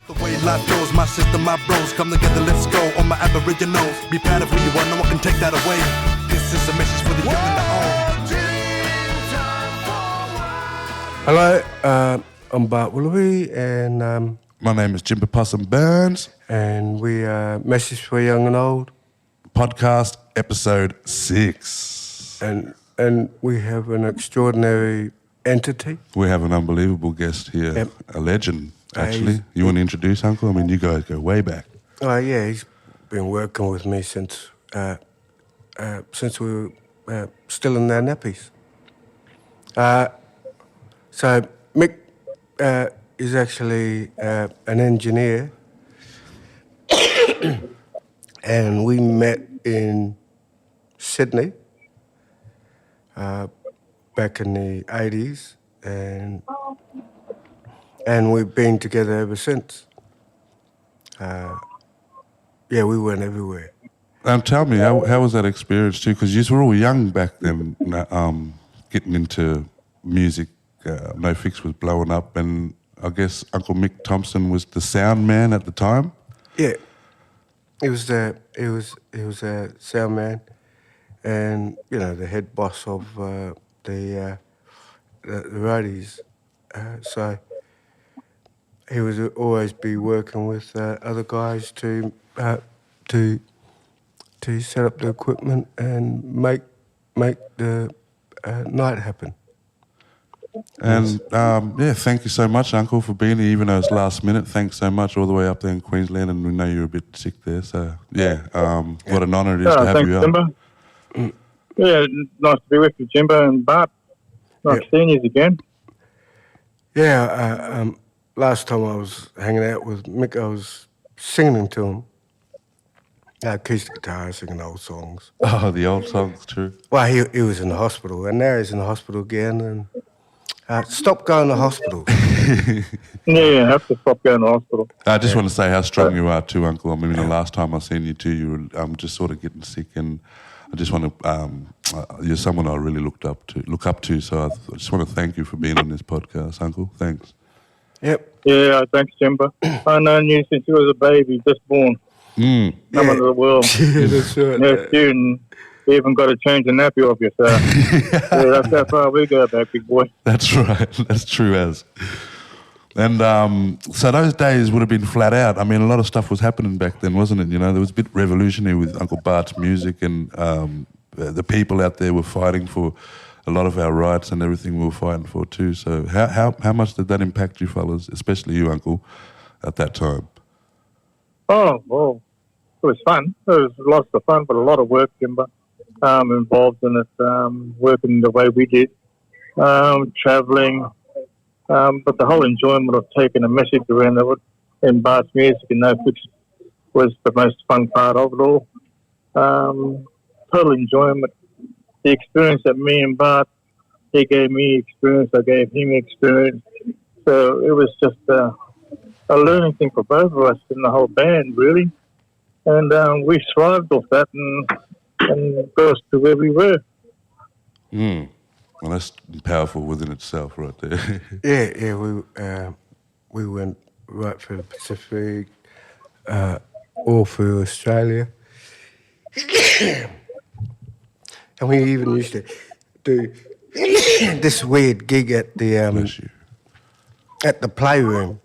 The way life goes, my sister, my bros, come together, let's go. On my aboriginals, be proud of who you are, no one can take that away. This is a message for the young and the old. Hello, I'm Bart Willoughby, and my name is Tjimba Possum-Burns. And we are Message for Young and Old. Podcast episode 6. And we have an extraordinary entity. We have an unbelievable guest here, Yep. a legend, actually. You want to introduce, Uncle? I mean, you guys go way back. Oh, yeah, he's been working with me since we were still in our nappies. So Mick is actually an engineer, and we met in Sydney back in the 80s, and we've been together ever since. Yeah, we went everywhere. Tell me, how was that experience too? Because you were all young back then, getting into music. No Fix was blowing up, and I guess Uncle Mick Thompson was the sound man at the time. Yeah, he was a sound man, and the head boss of the roadies. So he would always be working with other guys to set up the equipment and make the night happen. And thank you so much, Uncle, for being here, even though it's last minute. Thanks so much, all the way up there in Queensland, and we know you're a bit sick there. So what an honour it is to have you Tjimba. on. Yeah, nice to be with you, Tjimba and Bart. Nice seeing you again. Yeah, last time I was hanging out with Mick, I was singing to him. Acoustic guitar, singing old songs. Oh, the old songs, true. Well, he was in the hospital, and now he's in the hospital again, and stop going to the hospital. Yeah, I have to stop going to the hospital. I just want to say how strong you are too, Uncle. I mean, the last time I seen you too, you were just sort of getting sick, and I just want to, you're someone I really look up to, so I just want to thank you for being on this podcast, Uncle. Thanks. Yep. Yeah, thanks, Tjimba. I've known you since you was a baby, just born. Come into the world. Yeah, that's right. Next year, and you even got to change the nappy off yourself. Yeah, that's how far we go back, big boy. That's right. That's true as. And so those days would have been flat out. I mean, a lot of stuff was happening back then, wasn't it? There was a bit revolutionary with Uncle Bart's music, and the people out there were fighting for a lot of our rights and everything we were fighting for too. So how much did that impact you fellas, especially you, Uncle, at that time? Oh, well, it was fun. It was lots of fun, but a lot of work, Tjimba, involved in it, working the way we did, travelling, but the whole enjoyment of taking a message around in Bart's music and No Fix was the most fun part of it all. Total enjoyment. The experience that me and Bart, he gave me experience, I gave him experience. So it was just a learning thing for both of us in the whole band, really. And we thrived off that and got us to where we were. Well, that's powerful within itself right there. Yeah, we went right through the Pacific, all through Australia. And we even used to do this weird gig at the Playroom.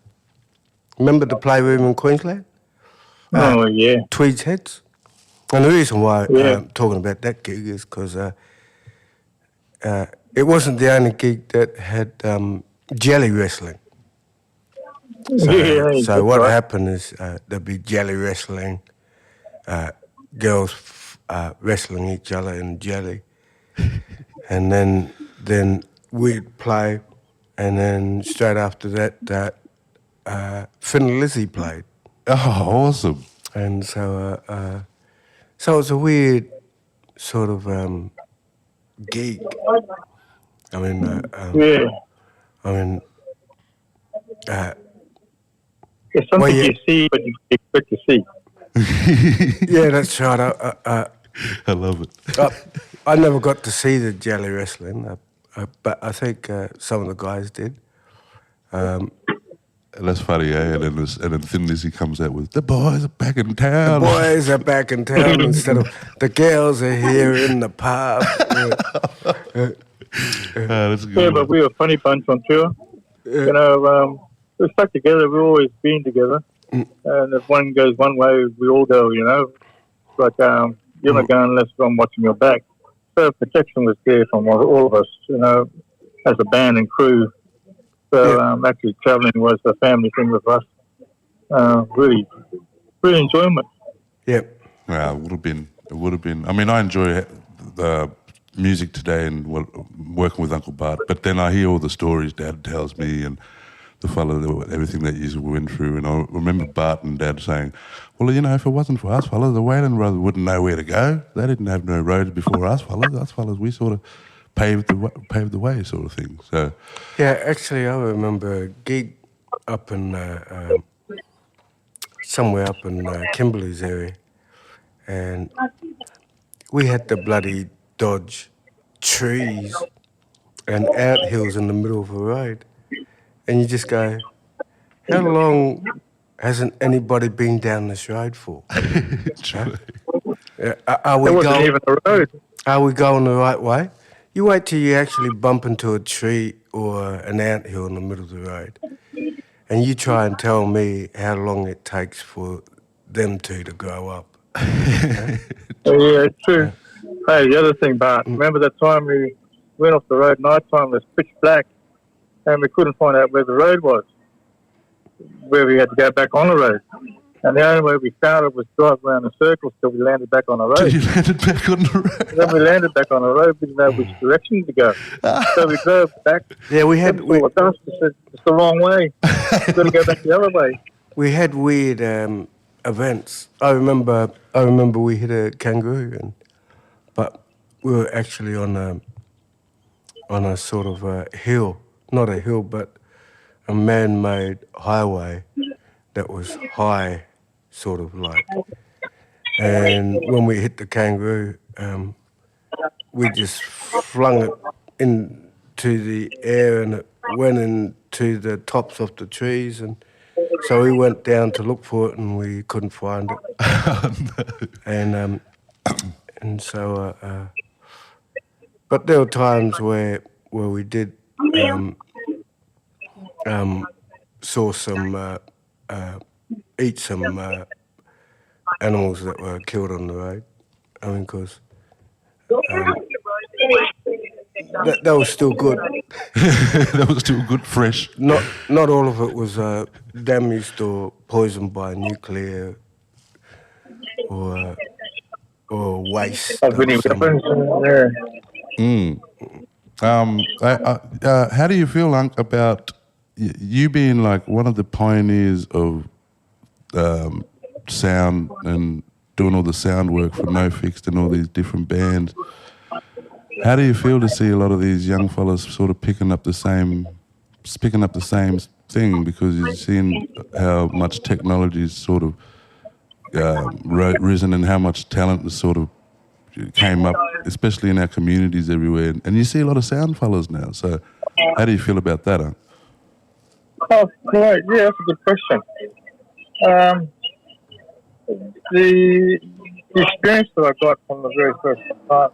Remember the Playroom in Queensland? Oh, yeah. Tweed's Heads. And the reason why I'm talking about that gig is because it wasn't the only gig that had jelly wrestling. So what happened is there'd be jelly wrestling, girls wrestling each other in jelly, and then we'd play, and then straight after that, Finn Lizzie played. Oh, awesome! And so it was a weird sort of gig. I mean, it's something you see, but you expect to see. Yeah, that's right. I love it. I never got to see the jelly wrestling, but I think some of the guys did. That's funny, eh? And then Thin Lizzy comes out with, the boys are back in town. The boys are back in town instead of the girls are here in the pub. That's a good Yeah, one. but we were a funny bunch on tour. You know, we stuck together. We've always been together. And if one goes one way, we all go, you know. It's like you're not going unless I'm watching your back. So protection was there from all of us, you know, as a band and crew. So actually travelling was a family thing with us. Really enjoyment. Yep. Yeah, it would have been. I mean, I enjoy the music today and working with Uncle Bart, but then I hear all the stories Dad tells me and the fellow, everything that you went through. And I remember Bart and Dad saying, well, you know, if it wasn't for us fellas, the Whalen brothers wouldn't know where to go. They didn't have no roads before us fellas. Us fellas, we sort of paved the way sort of thing. So Yeah, actually, I remember a gig up in somewhere up in Kimberley's area, and we had to bloody dodge trees and outhills in the middle of a road, and you just go, how long hasn't anybody been down this road for? true. Are we There wasn't even a road. Are we going the right way? You wait till you actually bump into a tree or an anthill in the middle of the road, and you try and tell me how long it takes for them two to grow up. Yeah, it's true. Hey, the other thing, Bart, remember that time we went off the road night time, it was pitch black, and we couldn't find out where the road was, where we had to go back on the road. And the only way we found it was drive around in circles till we landed back on the road. You landed back on the road. And then we landed back on the road, we didn't know which direction to go. So we drove back. Yeah, we had We said, it's the wrong way. We've got to go back the other way. we had weird events. I remember we hit a kangaroo, but we were actually on a sort of a hill, not a hill, but a man-made highway that was high, sort of like. And when we hit the kangaroo, we just flung it into the air and it went into the tops of the trees. And so we went down to look for it and we couldn't find it. And so, but there were times where we did saw some eat some animals that were killed on the road. I mean, because that was still good. That was still good, fresh. Not all of it was damaged or poisoned by nuclear or waste. Of any weapons. Yeah. How do you feel, Unc, about you being like one of the pioneers of sound and doing all the sound work for No Fixed and all these different bands? How do you feel to see a lot of these young fellas sort of picking up the same thing, because you're seeing how much technology is sort of risen and how much talent has sort of came up, especially in our communities everywhere. And you see a lot of sound fellas now. So how do you feel about that, Unc? Oh, great. Yeah, that's a good question. The experience that I got from the very first time,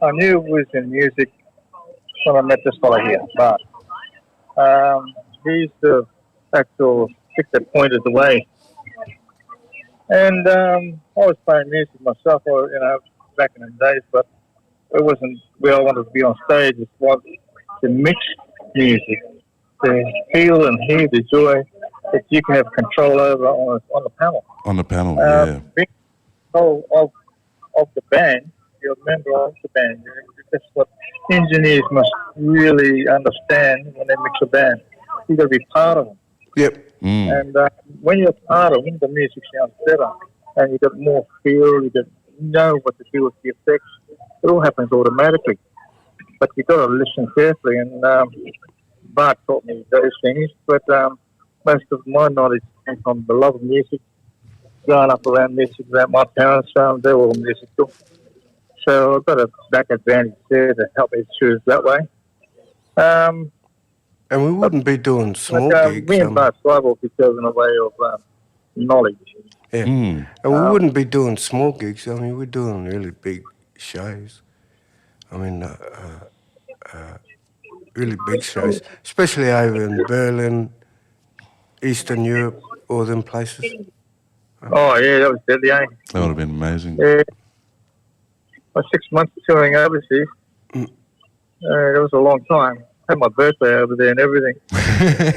I knew it was in music when I met this fellow here, Bart. He's the actual stick that pointed the way. And I was playing music myself, back in the days, but it wasn't where I wanted to be on stage. It was to mix music, to feel and hear the joy that you can have control over on the panel. On the panel, yeah. Being of the band, you're a member of the band. That's what engineers must really understand when they mix a band. You've got to be part of them. Yep. And when you're part of them, the music sounds better. And you got more feel, you know what to do with the effects. It all happens automatically. But you've got to listen carefully. And Bart taught me those things. But most of my knowledge came from the love of music, growing up around music, around my parents. They're all musical. So I've got a back advantage there to help me choose that way. And we wouldn't be doing small gigs. Me and Bart struggle because in a way of knowledge. Yeah, and we wouldn't be doing small gigs. I mean, we're doing really big shows. I mean, really big shows, especially over in Berlin, Eastern Europe, all them places. Oh, yeah, that was deadly, eh? That would have been amazing. Yeah. 6 months touring overseas. It was a long time. I had my birthday over there and everything.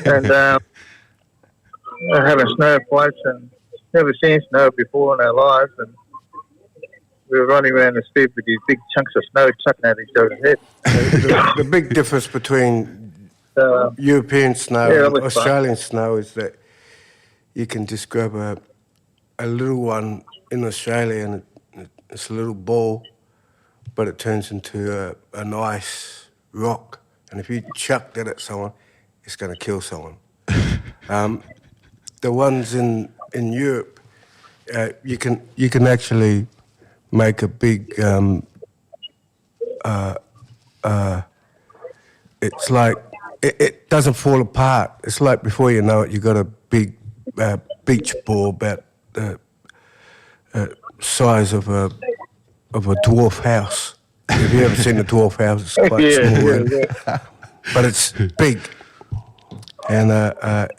And having snow fights and never seen snow before in our lives. And we were running around the street with these big chunks of snow chucking at each other's head. The big difference between European snow and Australian snow is that you can just grab a little one in Australia and it's a little ball, but it turns into a nice rock. And if you chuck that at someone, it's going to kill someone. The ones in Europe, you can actually make a big. It's like it doesn't fall apart. It's like before you know it, you got a big beach ball about the size of a dwarf house. Have you ever seen a dwarf house? It's quite small, but it's big, and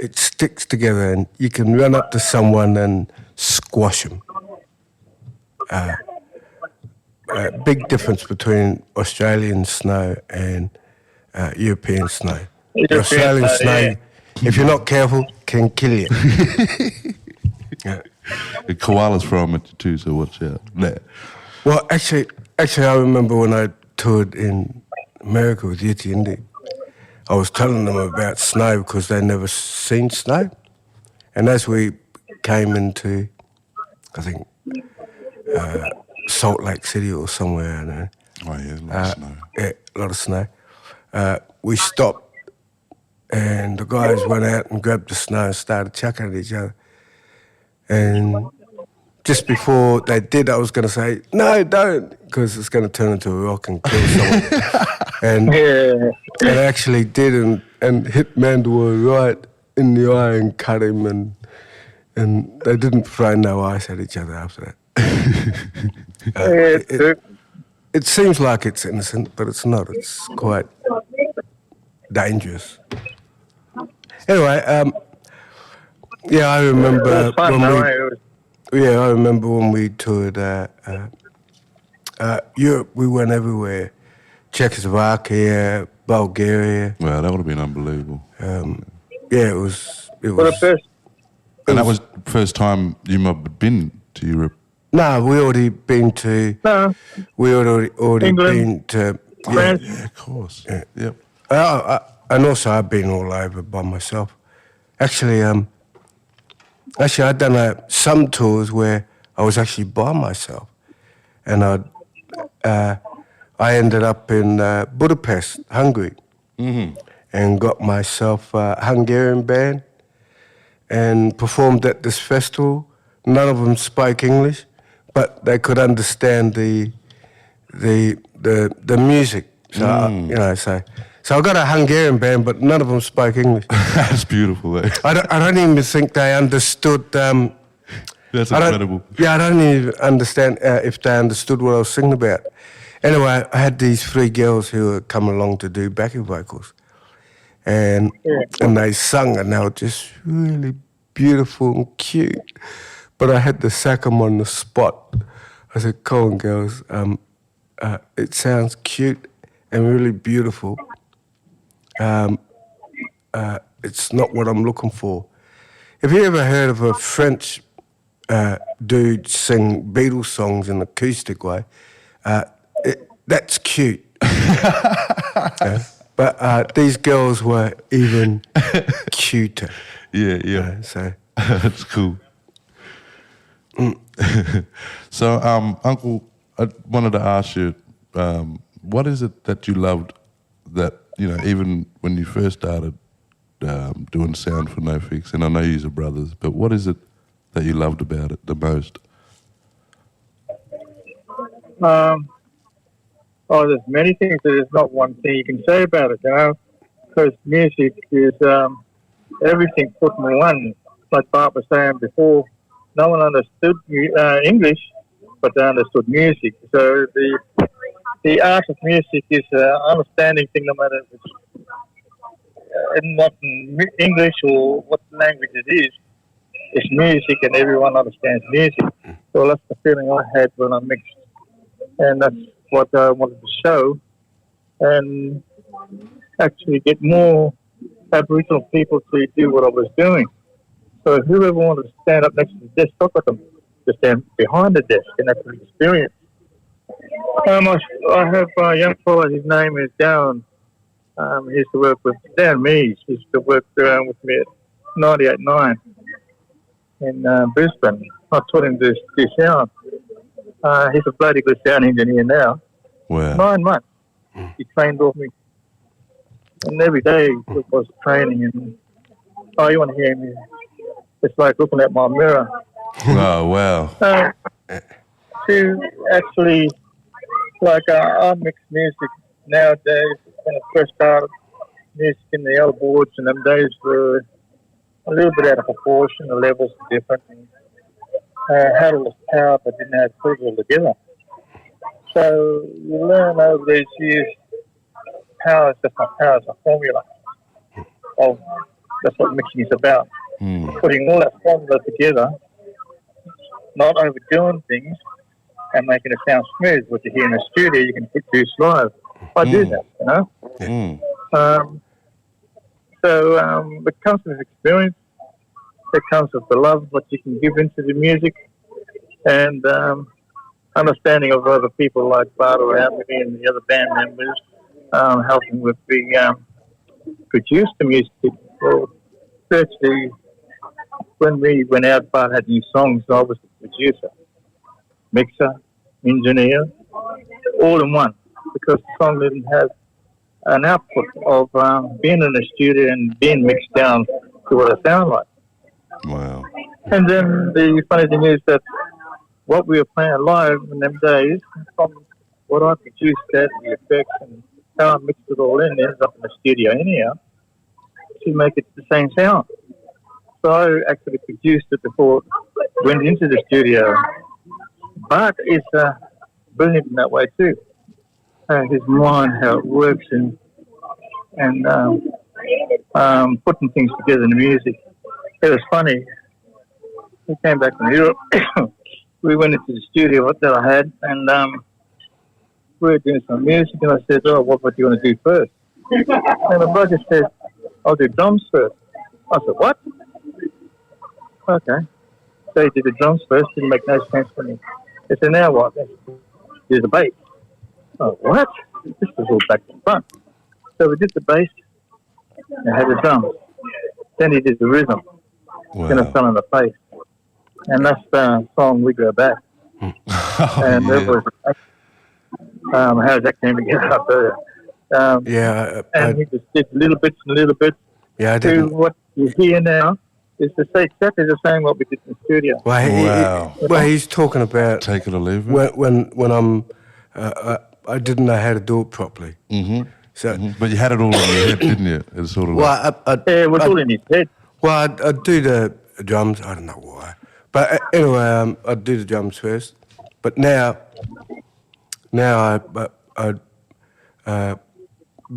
it sticks together, and you can run up to someone and squash them. Big difference between Australian snow and European snow. Australian snow, if you're not careful, can kill you. The koalas from it too, so watch out. Nah. Well, actually, I remember when I toured in America with Yeti Indi, I was telling them about snow because they'd never seen snow. And as we came into, I think, Salt Lake City or somewhere, I don't know. Oh, yeah, a lot of snow. Yeah, a lot of snow. We stopped and the guys went out and grabbed the snow and started chucking at each other. And just before they did, I was going to say, no, don't, because it's going to turn into a rock and kill someone. And it actually did and hit Mandua right in the eye and cut him, and they didn't throw no ice at each other after that. It seems like it's innocent, but it's not. It's quite dangerous. Anyway, I remember when we toured Europe. We went everywhere: Czechoslovakia, Bulgaria. Wow, that would have been unbelievable. It was. For the first. And that was the first time you might have been to Europe. No, we already been to. No. We already England, been to France. Yeah, of course. Yeah. Yep. And also I've been all over by myself. Actually, I'd done some tours where I was actually by myself, and I ended up in Budapest, Hungary, and got myself a Hungarian band, and performed at this festival. None of them spoke English, but they could understand the music. So so I got a Hungarian band, but none of them spoke English. That's beautiful, eh? I don't even think they understood. That's incredible. I don't even understand if they understood what I was singing about. Anyway, I had these three girls who were coming along to do backing vocals, and they sung, and they were just really beautiful and cute. But I had to sack them on the spot. I said, "Come on, girls, it sounds cute and really beautiful. It's not what I'm looking for." Have you ever heard of a French dude sing Beatles songs in an acoustic way? That's cute. But these girls were even cuter. Yeah. So that's cool. So, Uncle, I wanted to ask you, what is it that you loved that, even when you first started doing sound for No Fix, and I know you're brothers, but what is it that you loved about it the most? There's many things. There's not one thing you can say about it, because music is everything put in one. Like Bart was saying before, no one understood English, but they understood music. So the art of music is an understanding thing, no matter if it's not in English or what language it is. It's music, and everyone understands music. So that's the feeling I had when I mixed, and that's what I wanted to show, and actually get more Aboriginal people to do what I was doing. So whoever wanted to stand up next to the desk, I got them to stand behind the desk and actually experience. I have a young fellow, his name is Darren. He used to work with Dan Mees. He used to work with me at 98.9 in Brisbane. I taught him to do sound. He's a bloody good sound engineer now. Wow. 9 months. He trained off me. And every day it was training. And you want to hear me? It's like looking at my mirror. Oh, wow. To actually, I mix music nowadays. When I first started, music in the L boards and them days were a little bit out of proportion. The levels were different. And, had all this power but didn't have it all together. So you learn over these years, power is just not power, it's a formula. That's what mixing is about. Putting all that formula together, not overdoing things, and making it sound smooth. What you hear in the studio, you can produce live. I do that, you know. It comes with experience. It comes with the love what you can give into the music, and understanding of other people like Bart around me and the other band members, helping with the produce the music. Well, virtually, when we went out, Bart had new songs. I was the producer, mixer, engineer, all in one, because the song didn't have an output of being in the studio and being mixed down to what it sounded like. Wow. And then the funny thing is that what we were playing live in them days, from what I produced, that the effects and how I mixed it all in, ends up in the studio anyhow to make it the same sound. So I actually produced it before it went into the studio. Bart is brilliant in that way too. His mind, how it works, and putting things together in the music. It was funny. He came back from Europe. We went into the studio that I had, and we were doing some music, and I said, what do you want to do first? And the brother said, I'll do drums first. I said, what? Okay. So he did the drums first, didn't make no sense for me. I said, now what? Do the bass. Oh, what? This was all back to front. So we did the bass and had the drums. Then he did the rhythm. Wow. Then I fell in the face. And that's the song We Go Back. And it was, how that came together up there. And he just did little bits and little bits. Yeah, I didn't. To what you hear now is to say exactly the same what we did in the studio. Well, he's talking about Take it or leave it. when I'm, I didn't know how to do it properly. Mm-hmm. So, But you had it all in your head, didn't you? It's sort of it was all in his head. Well, I'd do the drums. I don't know why. But anyway, I'd do the drums first. But now I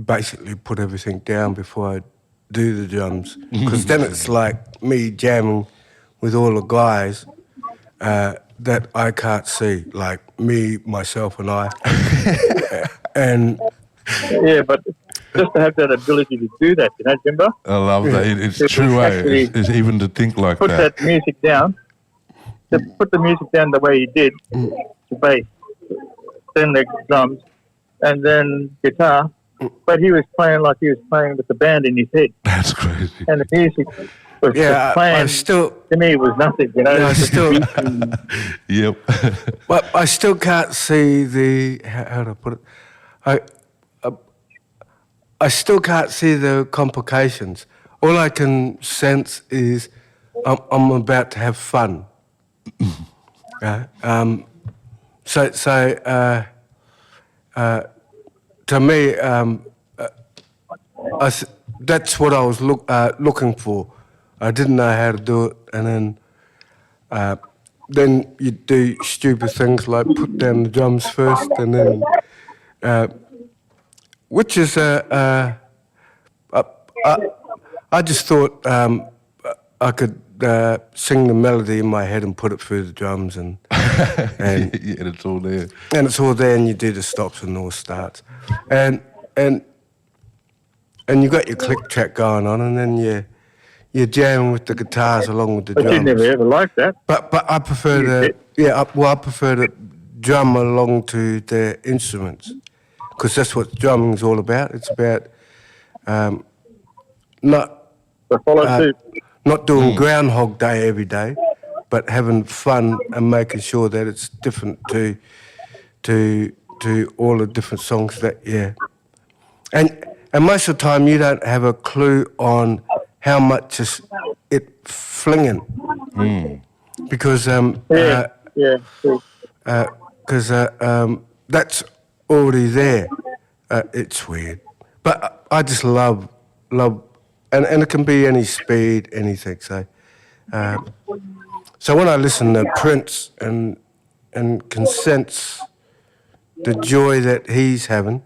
basically put everything down before I do the drums. Because then it's like me jamming with all the guys that I can't see, like me, myself, and I. And yeah, but just to have that ability to do that, you know, Tjimba? I love that. It's true, it's even to think like put that. Put that music down. To put the music down the way he did, the bass, then the drums, and then guitar. But he was playing like he was playing with the band in his head. That's crazy. And the music was just playing. To me, it was nothing, you know. Yep. But I still can't see how to put it. I still can't see the complications. All I can sense is I'm about to have fun. To me, that's what I was looking for. I didn't know how to do it, and then you do stupid things like put down the drums first, and then which is I just thought I could sing the melody in my head and put it through the drums, and and it's all there. And it's all there, and you do the stops and all starts, and you got your click track going on, and then you're jamming with the guitars along with the drums. But you never ever liked that. But I prefer I prefer to drum along to the instruments, because that's what drumming is all about. It's about not doing Groundhog Day every day, but having fun and making sure that it's different to all the different songs that and most of the time you don't have a clue on how much is it flinging, because that's already there. It's weird, but I just love, and it can be any speed, anything. So when I listen to Prince and can sense the joy that he's having,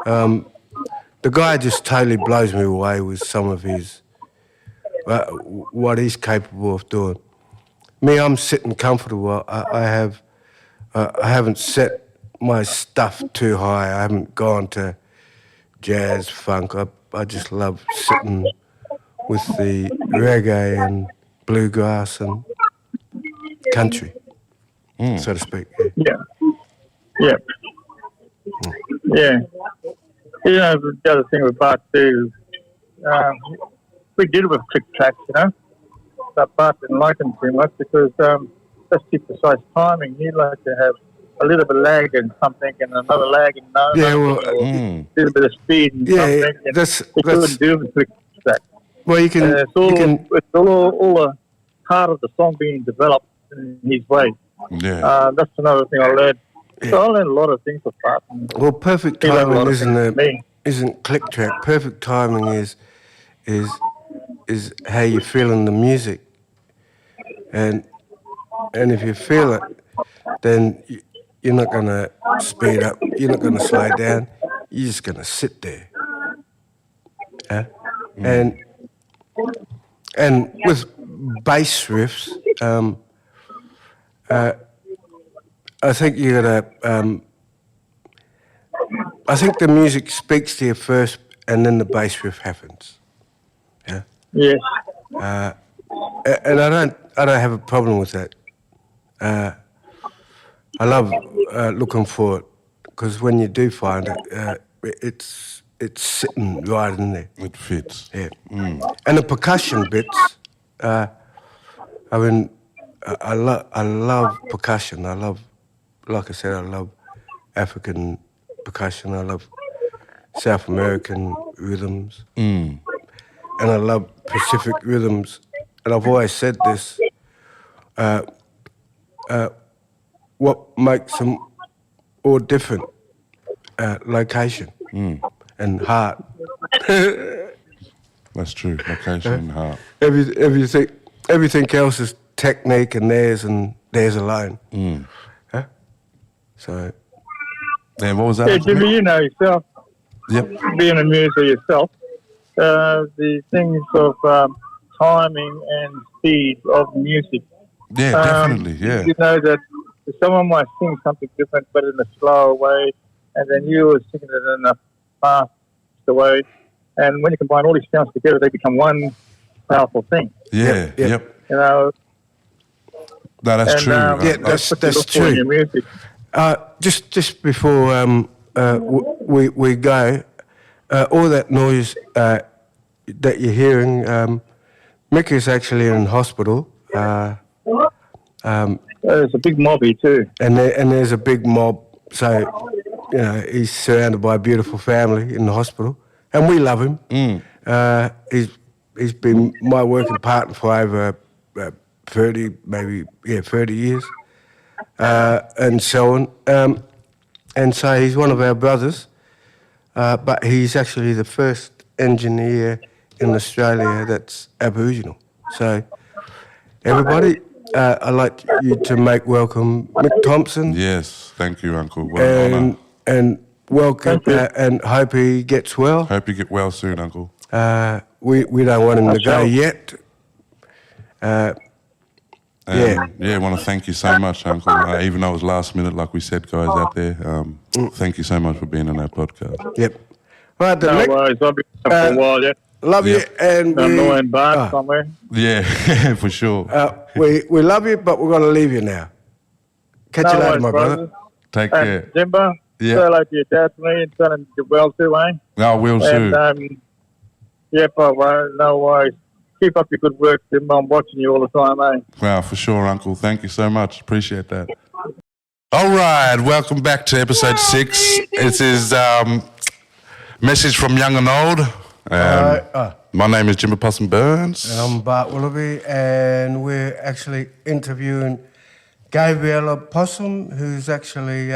the guy just totally blows me away with some of his what he's capable of doing. Me, I'm sitting comfortable. I haven't set my stuff too high. I haven't gone to jazz, funk. I just love sitting with the reggae and bluegrass and country, so to speak. Yeah. You know, the other thing with Bart too is we did it with click tracks, you know, but Bart didn't like them too much because that's too precise timing. He'd like to have a little bit of lag in something and another lag in another. A little bit of speed in something. That's couldn't do with click tracks. Well, you can. It's all the part of the song being developed in his way. Yeah. That's another thing I learned. Yeah. So I learned a lot of things with Bart. Well, perfect timing isn't click track. Perfect timing is how you're feeling the music, and if you feel it, then you're not gonna speed up. You're not gonna slow down. You're just gonna sit there. Yeah? And with bass riffs, I think you gotta. I think the music speaks to you first, and then the bass riff happens. Yeah. Yes. And I don't have a problem with that. I love looking for it, because when you do find it, it's sitting right in there. It fits. Yeah. And the percussion bits. I mean, I love percussion. I love, like I said, I love African percussion. I love South American rhythms. And I love Pacific rhythms. And I've always said this, what makes them all different, location and heart. That's true, location and heart. Everything else is technique and theirs alone. Huh? So... Yeah, what was that? Yeah, Jimmy, you know yourself. Yep. Being a muser yourself, the things of timing and speed of music. Yeah, definitely, yeah. You know that someone might sing something different but in a slower way, and then you are singing it in a faster way. And when you combine all these sounds together, they become one powerful thing. Yeah, yep. You know. No, that's true. Yeah, that's true. In your music. Just before we go, all that noise that you're hearing, Mick is actually in hospital. There's a big mob here too. And there's a big mob, so you know he's surrounded by a beautiful family in the hospital, and we love him. He's been my working partner for over 30 years. And so on. And so he's one of our brothers, but he's actually the first engineer in Australia that's Aboriginal. So, everybody, I'd like you to make welcome Mick Thompson. Yes, thank you, Uncle. What an honour. And welcome, and hope he gets well. Hope you get well soon, Uncle. We don't want him to go yet. I want to thank you so much, Uncle. Even though it was last minute, like we said, guys out there, thank you so much for being on our podcast. Yep. Right, then, No Mick, worries. I'll be for a while, yeah. love you, and Annoying Bart somewhere. Yeah, for sure. we love you, but we're going to leave you now. Catch you later, my brother. Take care. Tjimba, Yeah. say hello to your dad for me and tell him you're well too, eh? No, will soon. And, no worries. Keep up your good work, Tjimba. I'm watching you all the time, eh? Wow, for sure, Uncle. Thank you so much. Appreciate that. All right, welcome back to episode 6. This is message from young and old. My name is Tjimba Possum-Burns. And I'm Bart Willoughby, and we're actually interviewing Gabriella Possum, who's actually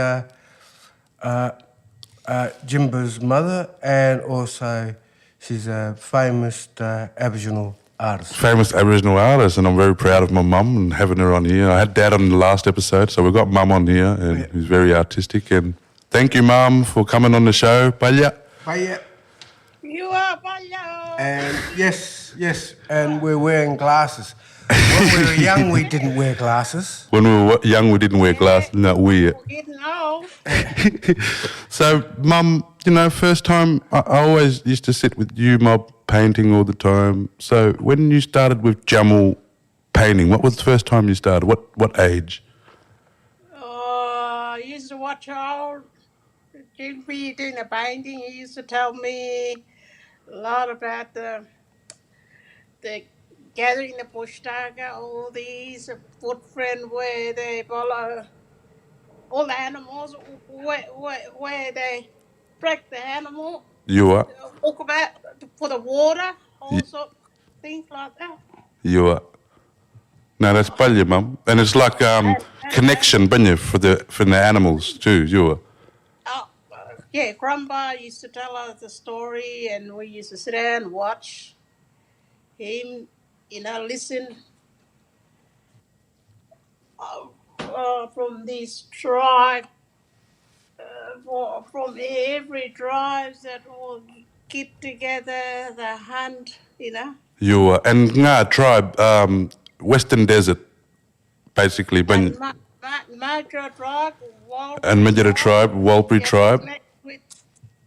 Tjimba's mother, and also she's a famous Aboriginal artist. Famous Aboriginal artist, and I'm very proud of my mum and having her on here. I had Dad on the last episode, so we've got Mum on here, and who's very artistic. And thank you, Mum, for coming on the show. Palya. Bye. You are Palya. And yes, and we're wearing glasses. When we were young, we didn't wear glasses. When we were young, we didn't wear glasses. No, we. Didn't know. So, Mum, first time, I always used to sit with you, Mob, painting all the time. So, when you started with Jamul painting, what was the first time you started? What age? I used to watch all Willoughby doing the painting. He used to tell me a lot about the gathering the bush tiger, all these footprint where they follow all the animals, where they break the animal, You are. walk about for the water, also things like that. You are. No, that's Palya, Mum. And it's like connection, banya, for the animals too, you are. Yeah, Grandpa used to tell us the story, and we used to sit there and watch him, listen from this tribe, from every tribe that all get together, the hunt, You are. And Nga tribe, Western Desert, basically. And Major tribe, Anmatyerre tribe, Walpri tribe. with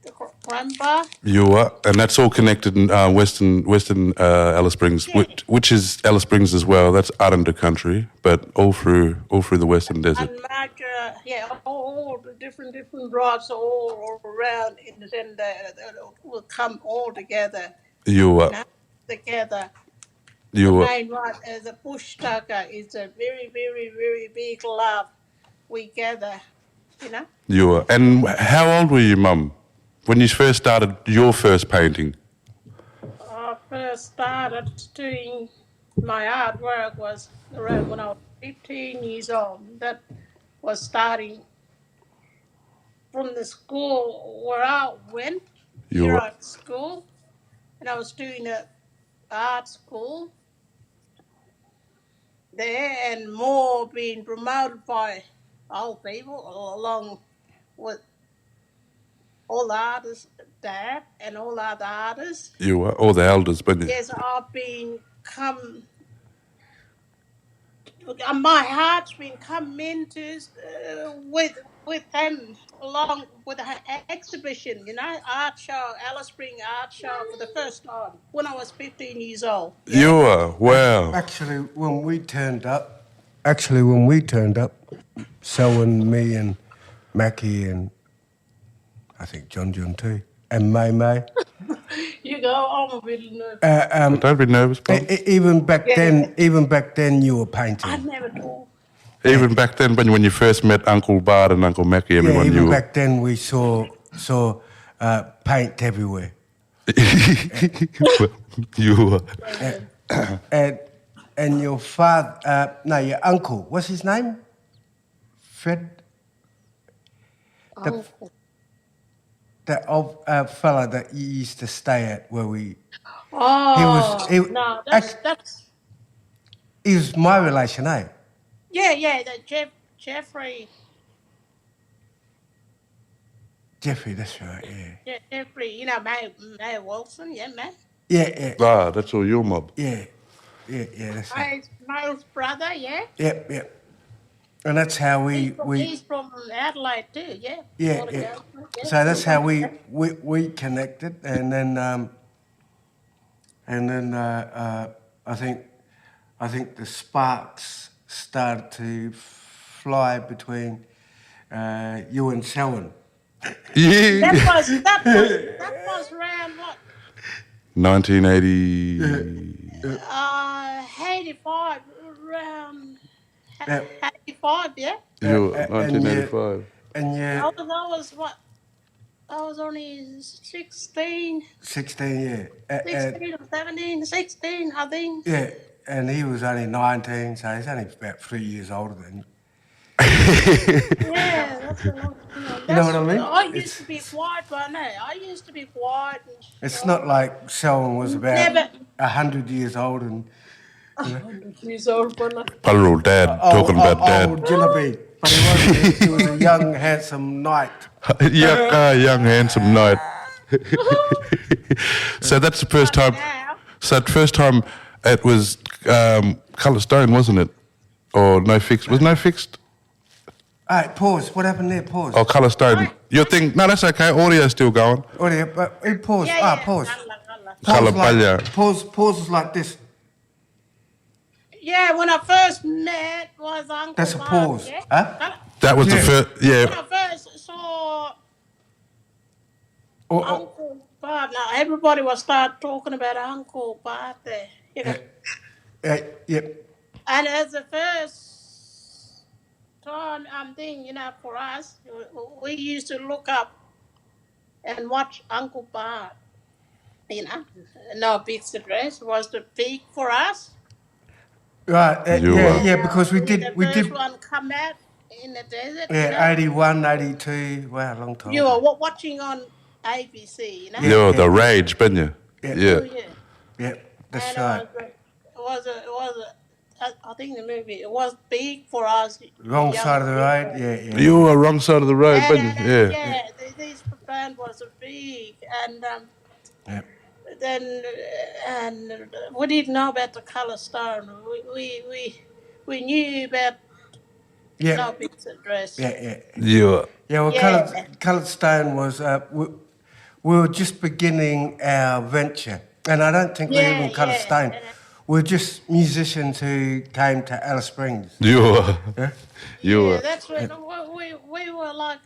the Grandpa. You are. And that's all connected in Western Alice Springs, which is Alice Springs as well. That's Aranda country, but all through the Western Desert. And Major, all the different tribes all around in the center will come all together. You are. Together. You The are. main one as a bush tucker is a very, very, very big love. We gather, You are. And how old were you, Mum, when you first started your first painting? I first started doing my artwork was around when I was 15 years old. That was starting from the school where I went, here at school, and I was doing an art school there, and more being promoted by old people along with all the artists there and all the other artists. You are. All the elders, but Yes, my heart's been come into with them along with the exhibition, art show, Alice Spring art show for the first time when I was 15 years old. You are. Wow. Actually, when we turned up, Selwyn, me and Mackie and I think John too, and May. You go, I'm a bit nervous. Don't be nervous, Mum. Even back then, you were painting. I never do. Even back then, when you first met Uncle Bart and Uncle Mackie, everyone even knew. back then we saw paint everywhere. You are. And your father, your uncle, what's his name? Fred. The that old fella that you used to stay at where we... Oh, he no, that's... He was my relation, eh? Yeah, Jeffrey. Jeffrey, that's right, yeah. Jeffrey, you know, May Wilson, yeah, May. Yeah. Ah, that's all your mob. Yeah, that's right. May's brother, yeah. Yep. And that's how He's from Adelaide too, yeah. Yeah. So that's how we connected, and then I think the sparks started to fly between you and Selwyn. Yeah. That was around what? 1980. 85, around 85, yeah. 1985. And yeah. I was what? I was only 16. 16, yeah. 16 or 17, 16, I think. Yeah, and he was only 19, so he's only about 3 years older than you. Yeah, that's a lot. You know what I mean? I used to be quiet, but no, I used to be quiet. It's not like Selwyn was about 100 years old and... 100 years old, but no. Palro dad, talking about dad. Old Willoughby. But he was a young, handsome knight. Young, handsome knight. So that's the first time. So the first time it was colour stone, wasn't it? Or no fixed? Was no fixed? All right, pause. What happened there? Pause. Oh, colour stone. Your thing? No, that's okay. Audio's still going. Audio, but he paused. Yeah. Pause. Colour Pause is like this. Yeah, when I first met was Uncle That's a Bart, pause. yeah? Huh? That was the first. When Yeah. I first saw Oh, Uncle Bart, now everybody will start talking about Uncle Bart there. You know? Yep. And as the first time thing, you know, for us, we used to look up and watch Uncle Bart. You know, no big address was the peak for us. Right. Because we did. The first one come out in the desert. Yeah, 81, 82. Wow, long time. You were watching on ABC, you know. Yeah, the rage, didn't you? Yeah. Yeah, that's And right. I think the movie, it was big for us. Wrong young side of the road. people. Yeah. You were wrong side of the road, didn't you? Yeah, this band was big, and then we didn't know about the colour stone. We knew about no big address. Yeah. Well, Coloured Stone was we were just beginning our venture, and I don't think we were even Coloured Stone. We're just musicians who came to Alice Springs. Yeah, That's when we were like,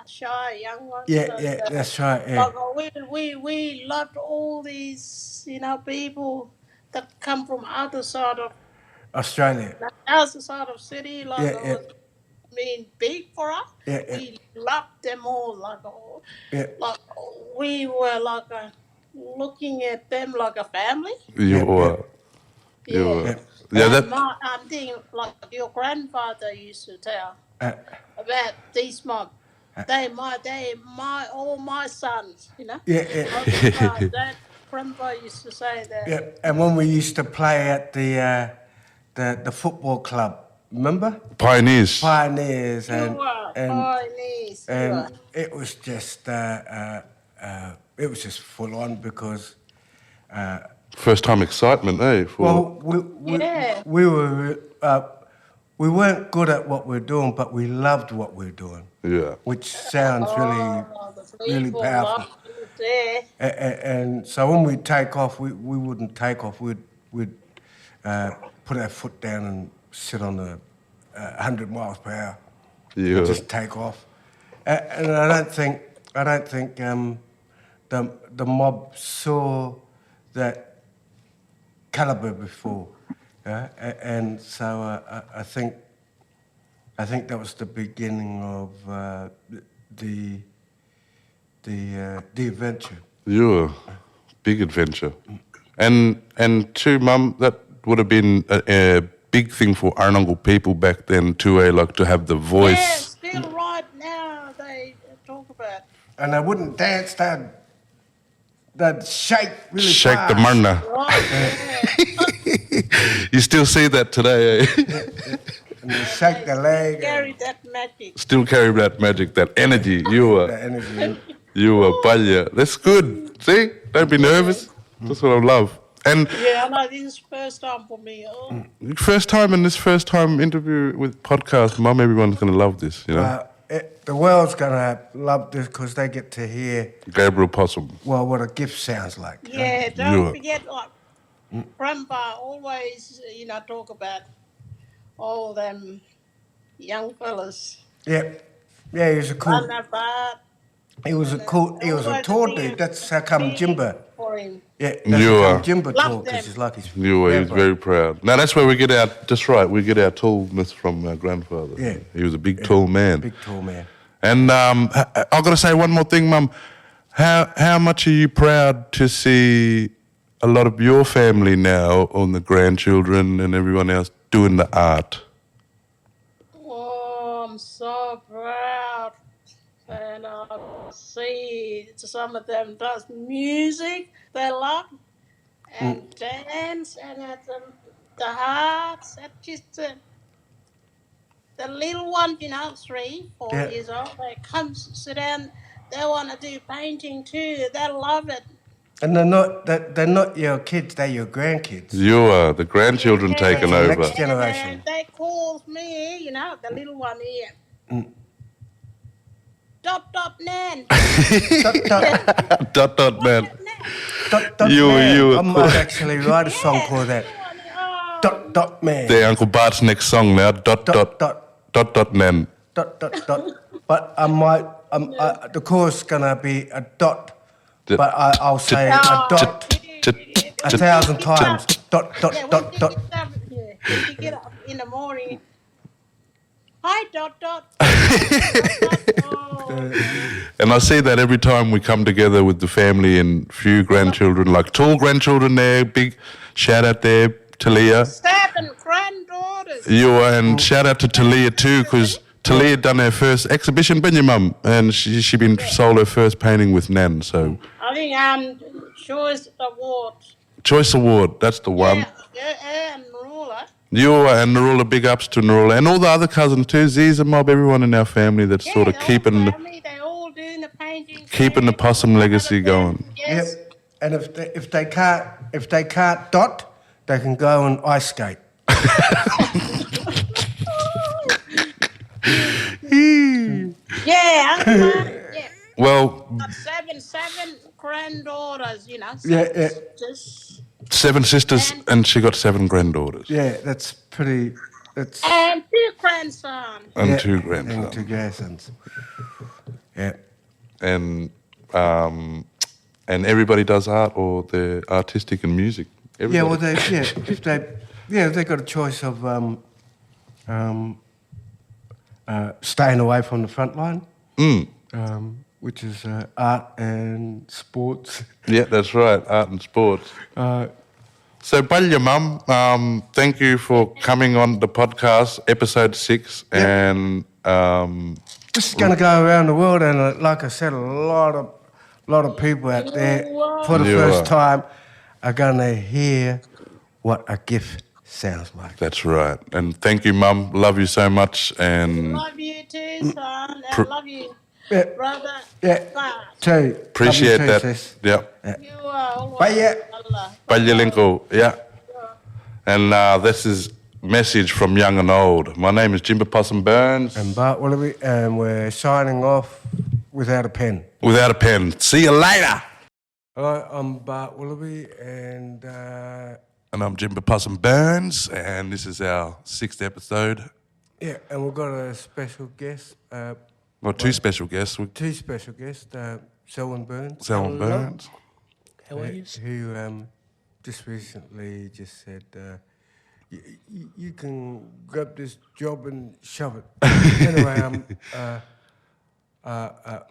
shy young ones. Yeah, that's right. Yeah. Like, we loved all these, people that come from other side of Australia. Other side of city, like Yeah. it was big for us. Yeah. We loved them all, like we were like looking at them like a family. I'm thinking like your grandfather used to tell about these mob. They all my sons, That grandpa used to say that. Yeah, and when we used to play at the football club, remember? Pioneers. Pioneers. And it was just full on because. First time excitement, eh? We weren't good at what we're doing, but we loved what we're doing. Yeah. Which sounds really powerful. And so when we take off, we wouldn't take off. We'd put our foot down and sit on the 100 miles per hour. Yeah. Just take off. And I don't think the mob saw that caliber before, and so I think that was the beginning of the adventure. Yeah, big adventure, and to Mum, that would have been a big thing for Arnongal people back then too, like to have the voice. Yeah, still right now they talk about and they wouldn't dance. They'd shake really Shake fast. the murna. Right, You still see that today, eh? And they shake the leg. carry that magic. Still carry that magic, that energy. The energy. You were palya. That's good. See? Don't be nervous. That's what I love. And Yeah, I know this is first time for me. Oh, first time in this first time interview with podcast, Mum, everyone's going to love this, you know? The world's going to love this because they get to hear, Gabriella Possum. well, what a gift sounds like. yeah, Yeah. don't forget, like, Grandpa always, talk about all them young fellas. Yeah. Yeah, he was a cool... Bart. He was a tall dude. That's how come Tjimba... For him. Yeah, that's You how are. come Tjimba Love tall, because them. he's like his... You were, he was grandpa. very proud. Now, that's where we get our, just right, we get our tallness from our grandfather. Yeah. He was a big, tall man. Big, tall man. And I've got to say one more thing, Mum. How much are you proud to see a lot of your family now, on the grandchildren and everyone else, doing the art? Oh, I'm so proud. And I see some of them does music they love and dance and at the hearts. That's just the little one, 3, 4 Yeah. years old. They come sit down. They want to do painting too. They love it. And they're not your kids, they're your grandkids. You are the grandchildren Yeah. taking That's the over. next generation. And they call me, the little one here. Dot Nan. Dot man. Dot You- man. you- I might actually write a song Yeah. called that. Oh, Dot man. Their Uncle Bart's next song now. Dot nan. Dot. But I might. The chorus gonna be a dot. D- But I'll say a dot Ch- 1,000 times. Dot. Yeah, when you get up in the morning. Hi, Dot. Oh, And I see that every time we come together with the family and few grandchildren, like tall grandchildren there, big shout out there, Talia. 7 granddaughters. You are, and shout out to Talia too, because Talia done her first exhibition, been your mum, and she been sold her first painting with Nan. So I think Choice Award. Choice Award, that's the one. Yeah, and Marula. You are, and Narula, big ups to Narula, and all the other cousins too, Ziza Mob, everyone in our family that's sort of the whole keeping family, they all doing the painting. keeping the possum legacy going. Yes. Yep. And if they can't dot, they can go and ice skate. Yeah. Yeah. Well, Got seven granddaughters, Yeah. Just, 7 sisters, and she got 7 granddaughters Yeah, that's pretty. That's and 2 grandsons. and yeah, 2 and grandsons. 2 grandsons. Yeah. And everybody does art, or they're artistic and music. Yeah, well, Everybody. they got a choice of staying away from the front line, which is art and sports. Yeah, that's right, art and sports. So, Balya Mum, thank you for coming on the podcast, episode 6, and This is going to go around the world, and like I said, a lot of people out there for the Yeah. first time are going to hear what a gift sounds like. that's right. And thank you, Mum. Love you so much, and Love you too, son. I love you, Yeah. brother. Yeah. Bart. Too. appreciate Love you that. too, sis. Yeah. You are always Bye, Allah. Balya Linko, yeah. And this is message from young and old. My name is Tjimba Possum-Burns. And Bart Willoughby, and we're signing off without a pen. Without a pen. See you later. Hello, I'm Bart Willoughby, and And I'm Tjimba Possum-Burns, and this is our 6th episode. and we've got a special guest, Well, 2 special guests. 2 special guests, Selwyn Burns. Selwyn Burns. How are you? Who just recently just said, you can grab this job and shove it. Anyway,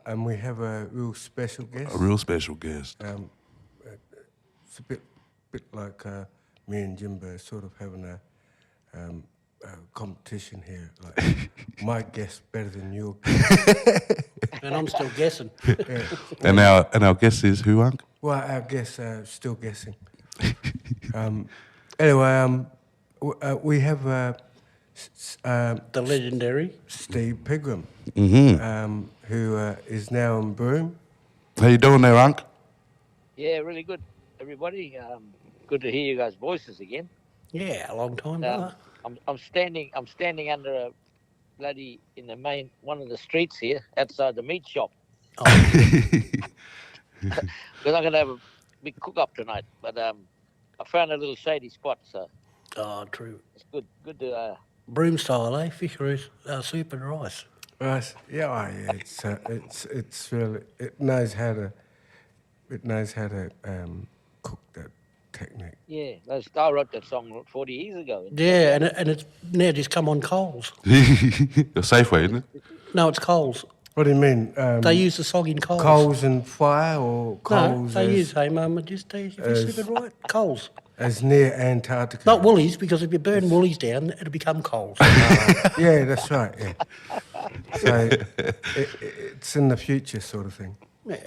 and we have a real special guest. A real special guest. It's a bit like me and Tjimba sort of having competition here. Like, my guess better than your. And I'm still guessing. And our guest is who, Unc? Well, our guess still guessing. Anyway, we have The legendary. Steve Pigram, who is now in Broome. How you doing there, Unc? Yeah, really good, everybody. Good to hear you guys' voices again. Yeah, a long time, brother. I'm standing under a bloody in the main one of the streets here outside the meat shop because I'm gonna have a big cook up tonight. But I found a little shady spot, so True. it's good to. Broom style, eh? Fisheries, soup and rice. Right. Yeah, it's really it knows how to cook that technique. Yeah, I wrote that song 40 years ago. Yeah, and it's now just come on coals. A Safeway, isn't it? No, it's coals. What do you mean? They use the song in coals. Coals and fire, or coals No, they use, hey, Mum, just if you slip it right, coals. as near Antarctica. Not woolies, because if you burn woolies down, it'll become coals. Yeah, that's right. Yeah. So it's in the future, sort of thing. Yeah.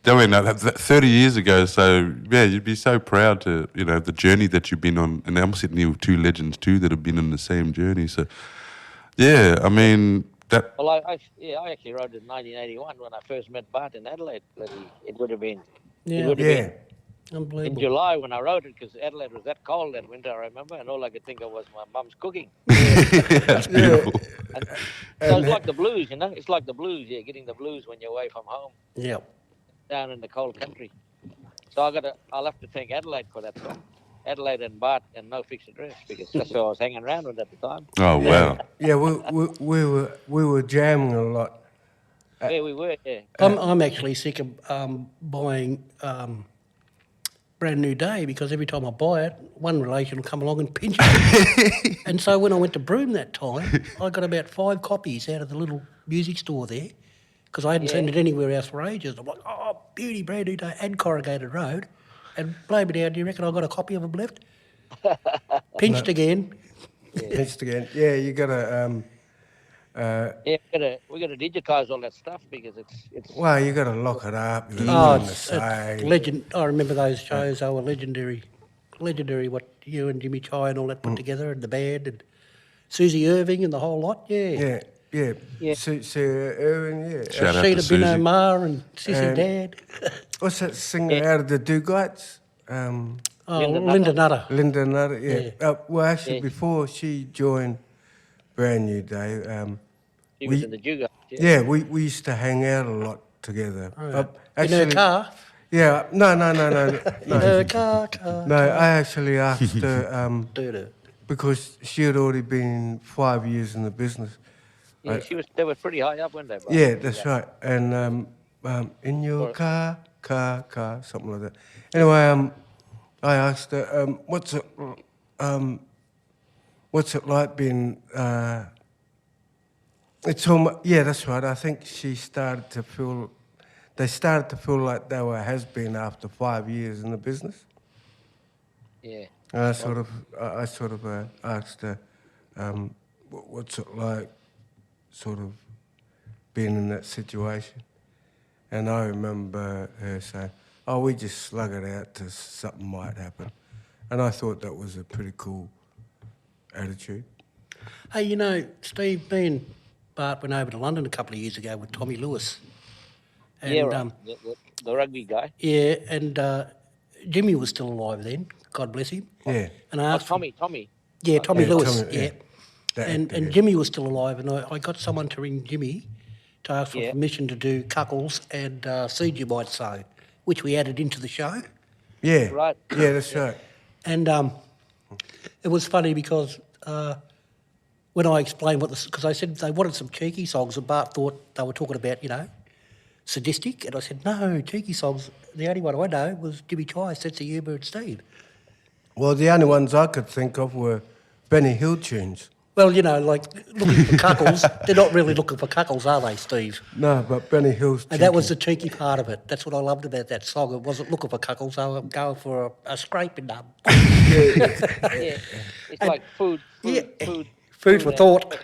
I mean, that 30 years ago, so, yeah, you'd be so proud to, the journey that you've been on. And I'm sitting here with two legends, too, that have been on the same journey. So, yeah, I mean, that... Well, I actually wrote it in 1981 when I first met Bart in Adelaide. It would have been... Yeah. It would have been in Unbelievable. July when I wrote it, because Adelaide was that cold that winter, I remember, and all I could think of was my mum's cooking. That's beautiful. And so it's like the blues, It's like the blues, getting the blues when you're away from home, Yeah. down in the cold country. So I'll have to thank Adelaide for that song. Adelaide and Bart and No Fixed Address, because that's who I was hanging around with at the time. Oh, wow. Yeah, we were jamming a lot. Yeah, we were, yeah. I'm actually sick of buying Brand New Day, because every time I buy it, one relation will come along and pinch it. And so when I went to Broome that time, I got about 5 copies out of the little music store there, because I hadn't seen it anywhere else for ages. I'm like, oh, beauty, Brand New Day, and Corrugated Road. And blow me down, do you reckon I got a copy of them left? Pinched again. Pinched again. Yeah, you got to... we got to digitise all that stuff, because it's. Well, you got to lock it up. It's legend. I remember those shows. They were legendary. Legendary. What you and Jimmy Chai and all that put together, and the band, and Susie Irving and the whole lot. Yeah. Sarah Irving. Yeah. Shout out to Sheeta Susie. Bin Omar and Sissy Dad. What's that singer out of the Dugites? Linda Nutter. Linda Nutter. Yeah. Well, actually, before she joined Brand New Day, She was in the Juru. yeah, we used to hang out a lot together. In her car. Yeah. No. In her car. No, I actually asked her Do. because she had already been 5 years in the business. Yeah, they were pretty high up, weren't they? Bart? Yeah, that's right. And in your car, something like that. Anyway, I asked her, what's it like being? It's almost, yeah, that's right. I think they started to feel like they were has-been after 5 years in the business. Yeah. And I sort of asked her, what's it like, sort of being in that situation. And I remember her saying, oh, we just slug it out till something might happen. And I thought that was a pretty cool attitude. Hey, Steve, me and Bart went over to London a couple of years ago with Tommy Lewis. And, Yeah, right. The rugby guy. Yeah, and Jimmy was still alive then, God bless him. Yeah. And I asked Tommy. Yeah, Tommy Lewis, Tommy, yeah. That And actor, yeah. Jimmy was still alive, and I got someone to ring Jimmy to ask for permission to do Kuckles and Seed You Might Sow, which we added into the show. Yeah. Right. Yeah, that's right. And it was funny because when I explained because I said they wanted some cheeky songs, and Bart thought they were talking about, sadistic, and I said, no, cheeky songs, the only one I know was Jimmy Chai, Sense of Humour and Steve. Well, the only ones I could think of were Benny Hill tunes. Well, like looking for Kuckles, they're not really looking for Kuckles, are they, Steve? No, but Benny Hill's And that was the cheeky part of it. That's what I loved about that song. It wasn't looking for Kuckles, they were going for a scraping numb. Yeah. It's like food Food for thought.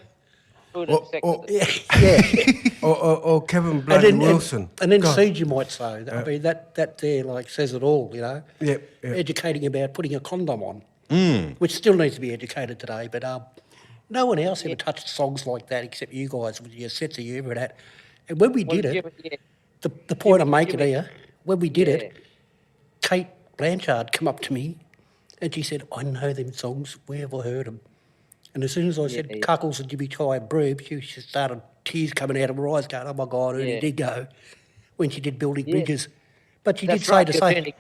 Food and sex. Yeah. Or Kevin Bloody Wilson. And then seeds, you might say. I mean, that there like says it all, you know. Yeah. Educating about putting a condom on, which still needs to be educated today. But no one else ever touched songs like that except you guys with your sense of humour and that. And when we did it, the point I'm making here, when we did it, Kate Blanchard come up to me and she said, I know them songs, where have I heard them? And as soon as I said Kuckles and Jimmy Ty and Broom, she started tears coming out of her eyes going, oh my God, Ernie did go when she did Building Bridges. But she did say the same.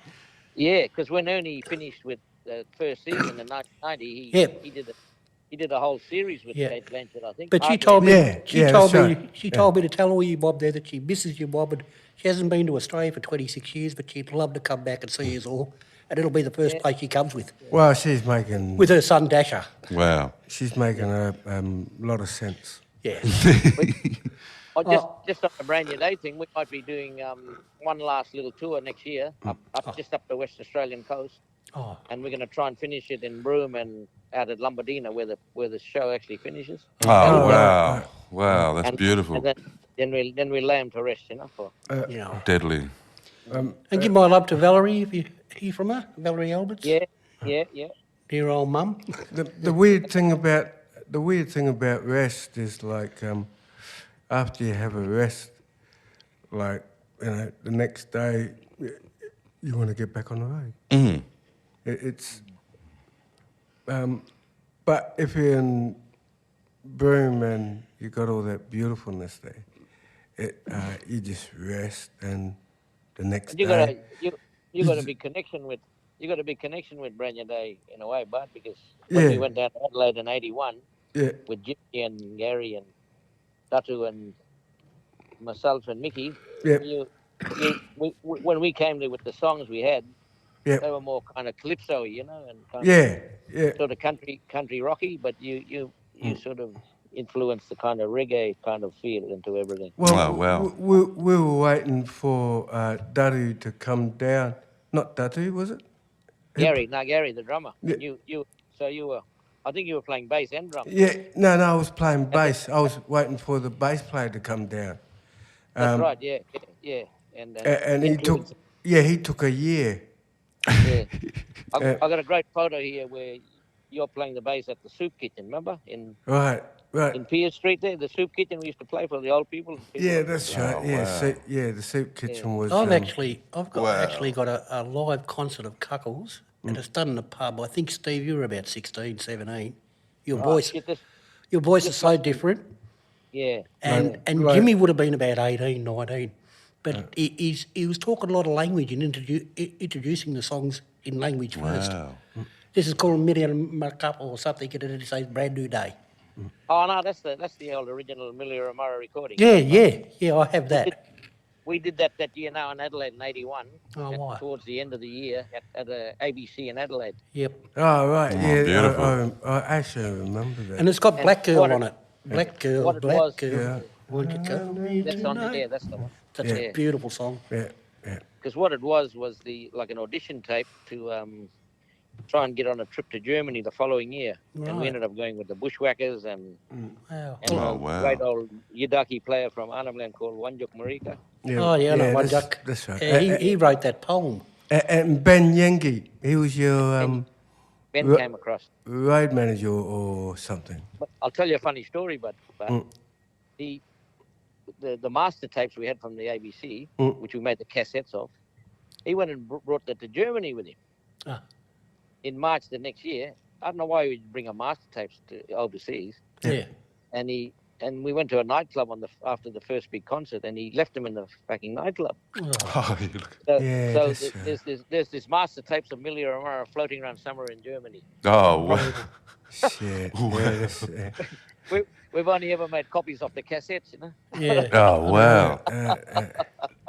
Yeah, because when Ernie finished with the first season in 1990, he did a whole series with Kate Blanchard, I think. But she told me, she told me to tell all you mob there that she misses your mob and she hasn't been to Australia for 26 years, but she'd love to come back and see us all. And it'll be the first place she comes with. Well, she's making... With her son, Dasher. Wow. She's making a lot of sense. Yeah. Just on the Brand New Day thing, we might be doing one last little tour next year, just up the West Australian coast. Oh. And we're going to try and finish it in Broome and out at Lombardina where the show actually finishes. Oh, wow. Wow, that's beautiful. And then we lay them to rest, you know. Deadly. And give my love to Valerie, if you hear from her, Valerie Alberts. Yeah. Dear old mum. The weird thing about rest is like after you have a rest, like the next day you want to get back on the road. Mm-hmm. It's but if you're in Broome and you got all that beautifulness there, you just rest and the next day. You got a big connection with Brand New Day in a way, Bart, because when we went down to Adelaide in '81 with Jimmy and Gary and Datu and myself and Mickey, when we came there with the songs we had, they were more kind of calypso-y, you know, and kind of sort of country rocky, but you sort of influenced the kind of reggae kind of feel into everything. Well, we were waiting for Datu to come down. Not Datu, was it? Gary, the drummer. Yeah. You were, I think you were playing bass and drum. Yeah, no, I was playing bass. I was waiting for the bass player to come down. That's right, yeah. And he took a year. Yeah. I got a great photo here where you're playing the bass at the soup kitchen, remember? Right. In Pier Street there, the soup kitchen we used to play for the old people. Yeah, that's right. The soup kitchen was... I've actually got a live concert of Kuckles, and it's done in a pub. I think, Steve, you were about 16, 17. Your voice is so different. Yeah. And Jimmy would have been about 18, 19. But he was talking a lot of language and introducing the songs in language first. This is called Miriam Markup or something, and it says Brand New Day. Oh no, that's the old original Millie Romero recording. Yeah, I have that. We did that year now in Adelaide in '81. Towards the end of the year at ABC in Adelaide. Yep. Oh right, beautiful. I actually remember that. And it's got Black Girl on it. Black Girl. Yeah. Won't you go that's on there. That's the one. That's a beautiful song. Yeah. Because what it was like an audition tape to try and get on a trip to Germany the following year. Right. And we ended up going with the Bushwhackers and a great old Yidaki player from Arnhem called Wanjuk Marika. Wanjuk. That's right. He wrote that poem. And Ben Yengi, he was your... Ben came across. Road manager or something. But I'll tell you a funny story, but the master tapes we had from the ABC, which we made the cassettes of, he went and brought that to Germany with him. In March the next year. I don't know why he would bring a master tapes to overseas. Yeah. And we went to a nightclub after the first big concert, and he left them in the fucking nightclub. There's this master tapes of Millie Romero floating around somewhere in Germany. Oh, wow. Shit. We've only ever made copies of the cassettes, you know. Yeah. Oh, wow.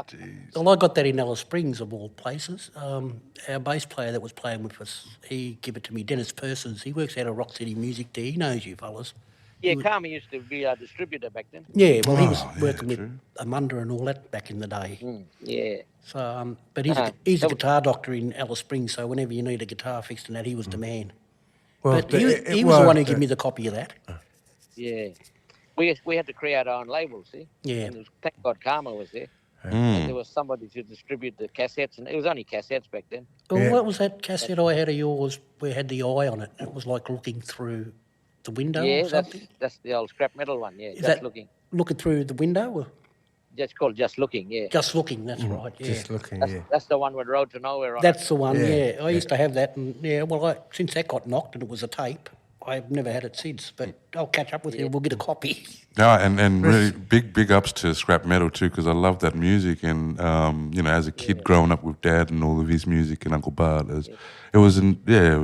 Jeez. Well, I got that in Alice Springs, of all places. Our bass player that was playing with us, he gave it to me, Dennis Persons. He works out of Rock City Music there. He knows you fellas. Yeah, Karma used to be our distributor back then. Yeah, well, he was working with Amunda and all that back in the day. Yeah. So, but he's a guitar doctor in Alice Springs, so whenever you need a guitar fixed and that, he was the man. Well, but he was the one who gave me the copy of that. Yeah. We had to create our own label, see? Yeah. And thank God Karma was there. And there was somebody to distribute the cassettes, and it was only cassettes back then. Well, what was that cassette I had of yours where it had the eye on it? It was like looking through the window or something? That's the old scrap metal one, yeah. Is Just that Looking. Looking through the window? Or? That's called Just Looking, yeah. Just Looking, that's right, yeah. Just looking, That's the one with Road to Nowhere on That's it. the one, yeah. I used to have that, and since that got knocked and it was a tape, I've never had it since, but I'll catch up with you and we'll get a copy. Yeah, and really big ups to scrap metal too, because I love that music, and as a kid growing up with Dad and all of his music and Uncle Bart, it was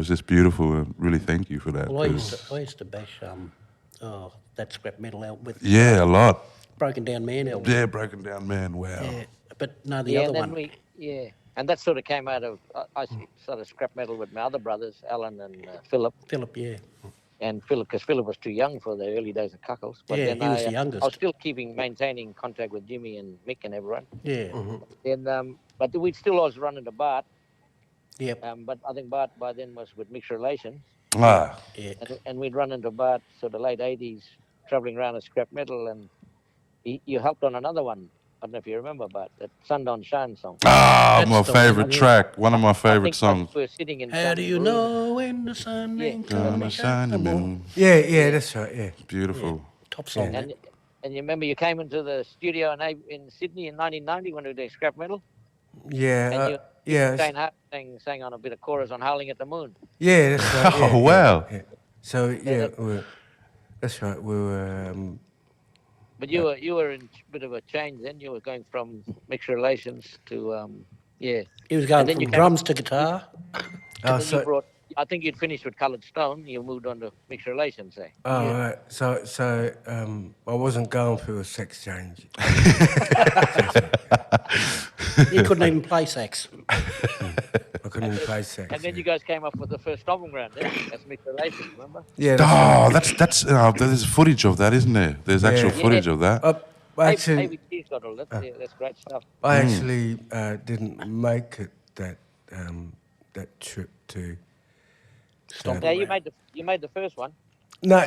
just beautiful. And really, thank you for that. Well, I used to bash that scrap metal album with a lot. Broken Down Man album. Yeah, Broken Down Man. Wow. Yeah, but no, the other one. And that sort of came out of I started scrap metal with my other brothers, Alan and Philip. Philip, yeah. And Philip, because Philip was too young for the early days of Kuckles. But Yeah, then he was the youngest. I was still maintaining contact with Jimmy and Mick and everyone. Yeah. And but we'd still always run into Bart. Yep. But I think Bart by then was with Mixed Relations. Ah. Yeah. And we'd run into Bart sort of late 80s, travelling around with scrap metal, and you helped on another one. I don't know if you remember, but that Sun Don't Shine song. Ah, my favourite track. One of my favourite songs. We're sitting in How do you know when the sun ain't gonna shine no more? Yeah, that's right, yeah. Beautiful. Yeah. Top song. And you remember you came into the studio in Sydney in 1990 when we were doing scrap metal? Yeah, Jane Hart sang on a bit of chorus on Howling at the Moon. Yeah, that's right. Yeah, Oh, wow. Yeah. So, that's right. We were... But you were in a bit of a change then. You were going from Mixed Relations to, He was going from drums to guitar. I think you'd finished with Coloured Stone. You moved on to Mixed Relations, eh? Oh, right. So I wasn't going through a sex change. He couldn't even play sax. I couldn't even play sex. And then you guys came up with the first stomping ground, eh? That's Mixed Relations, remember? Yeah. That's there's footage of that, isn't there? There's actual footage of that. Actually, ABC's got all that. That's great stuff. I actually didn't make it that trip to. Yeah, you made the first one. No,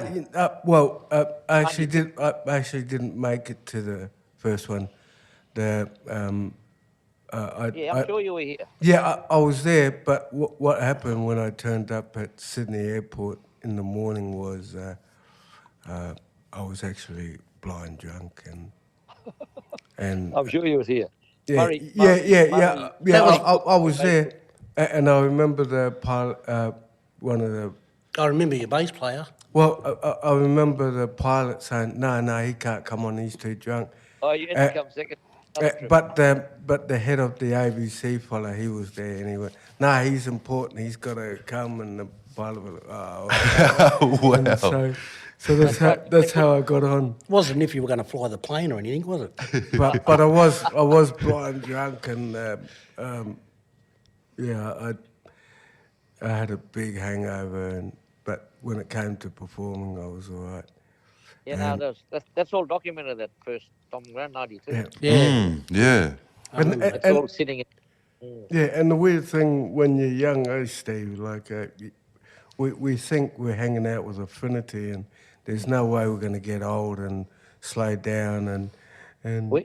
I actually didn't make it to the first one. I'm sure you were here. Yeah, I was there, but what happened when I turned up at Sydney Airport in the morning was I was actually blind drunk and I'm sure you was here. Yeah, Murray, I was there, and I remember the pilot, one of the. I remember your bass player. Well, I remember the pilot saying, "No, he can't come on. He's too drunk." Oh, you had to come second. But the head of the ABC fellow, he was there, and he went, "No, he's important. He's got to come." And the pilot was like, "Oh." Wow. And so that's how I got on. Wasn't if you were going to fly the plane or anything, was it? But I was blind drunk, and I had a big hangover, but when it came to performing, I was all right. Yeah, that's all documented, that first stomping ground, 92. Yeah. It's all sitting in. Yeah, and the weird thing when you're young, Steve, like we think we're hanging out with Affinity, and there's no way we're going to get old and slow down Were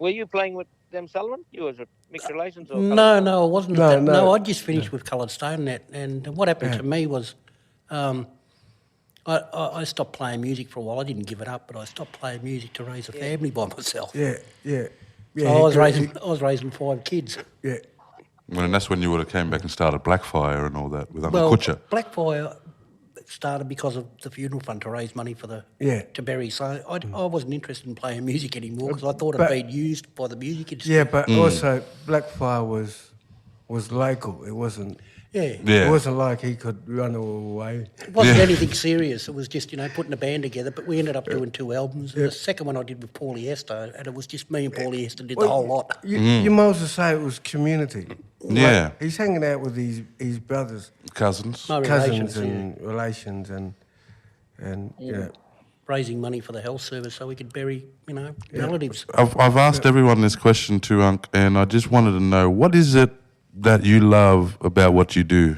you playing with them, Sullivan? You was at Mixed Relations? Or No, I wasn't. No. I just finished with Coloured Stone. And what happened to me was, I stopped playing music for a while. I didn't give it up, but I stopped playing music to raise a family by myself. Yeah. So I was raising 5 kids. Yeah. Well, and that's when you would have came back and started Blackfire and all that with Uncle Kutcher. Blackfire started because of the funeral fund to raise money for to bury. So I wasn't interested in playing music anymore because I thought I'd been used by the music industry. Yeah, but also Blackfire was local. It wasn't. Yeah. It wasn't like he could run all away. It wasn't anything serious. It was just, putting a band together. But we ended up doing 2 albums. And the second one I did with Paulie Hester, and it was just me and Paulie Hester did the whole lot. You might as well say it was community. Yeah. Like, he's hanging out with his brothers. Cousins. My Cousins relations, and relations and raising money for the health service so we could bury, relatives. I've asked everyone this question too, Unc, and I just wanted to know, what is it that you love about what you do?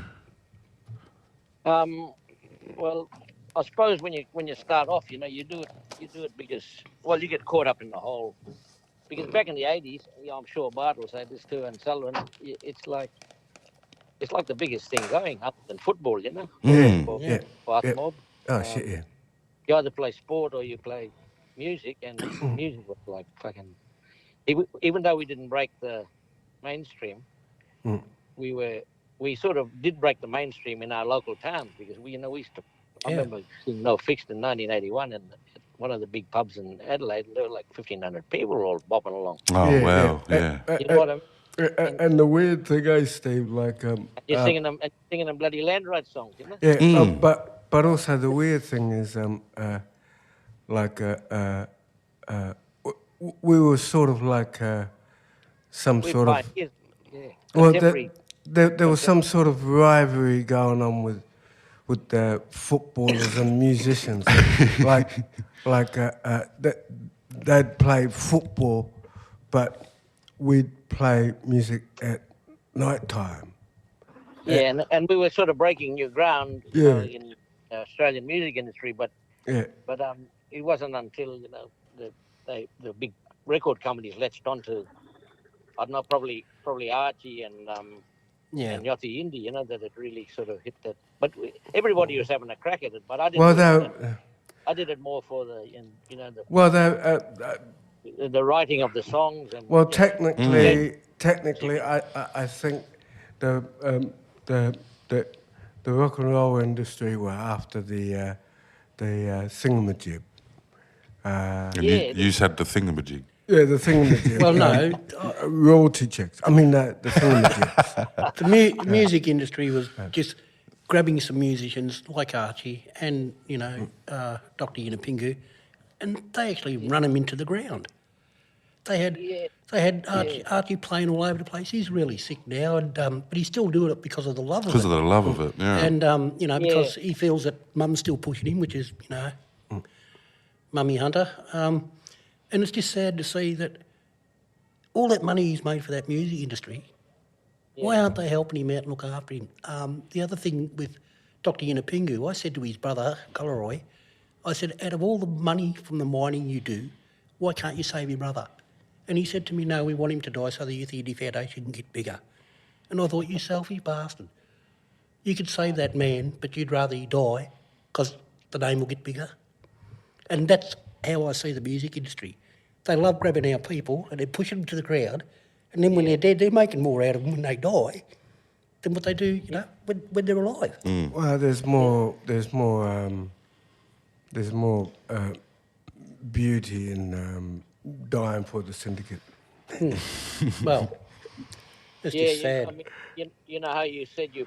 Well, I suppose when you start off, you do it because you get caught up in the whole. Because back in the 80s, I'm sure Bart will say this too, and Sullivan, it's like the biggest thing going other than football, for us mob. Oh, shit, yeah. You either play sport or you play music, and music was like fucking. Even though we didn't break the mainstream, we sort of did break the mainstream in our local towns because we used to. I remember seeing No Fixed in 1981 and one of the big pubs in Adelaide, and there were like 1,500 people all bopping along. Oh, wow, yeah. You know what I mean? And the weird thing, Steve, like you're singing them bloody Land Road songs, you know. Yeah, but also the weird thing is, we were sort of like some sort of. Well, there was some sort of rivalry going on with the footballers and musicians, they'd play football, but we'd play music at night time. Yeah, and we were sort of breaking new ground in the Australian music industry, but it wasn't until the big record companies latched onto, I don't know, probably Archie and Yachty Indie, that it really sort of hit that. But everybody was having a crack at it, but I didn't. I did it more for the writing of the songs. And, technically, I think the rock and roll industry were after the thingamajig. You said the thingamajig. Yeah, the thingamajig. Well, no. Royalty checks. I mean, the thingamajigs. The music industry was just grabbing some musicians like Archie and, Dr. Yinapingu, and they actually run them into the ground. They had Archie playing all over the place. He's really sick now, but he's still doing it because of the love of it. Because of the love of it, yeah. And, because he feels that Mum's still pushing him, which is, Mummy Hunter. And it's just sad to see that all that money he's made for that music industry, why aren't they helping him out and look after him? The other thing with Dr. Yinapingu, I said to his brother, Gulleroy, I said, out of all the money from the mining you do, why can't you save your brother? And he said to me, no, we want him to die so the Youth Unity Foundation can get bigger. And I thought, you selfish bastard. You could save that man, but you'd rather he die because the name will get bigger. And that's how I see the music industry. They love grabbing our people and they push them to the ground, and then when they're dead, they're making more out of them when they die than what they do, when they're alive. Well, there's more beauty in dying for the syndicate. Well, it's just sad. I mean, you know how you said you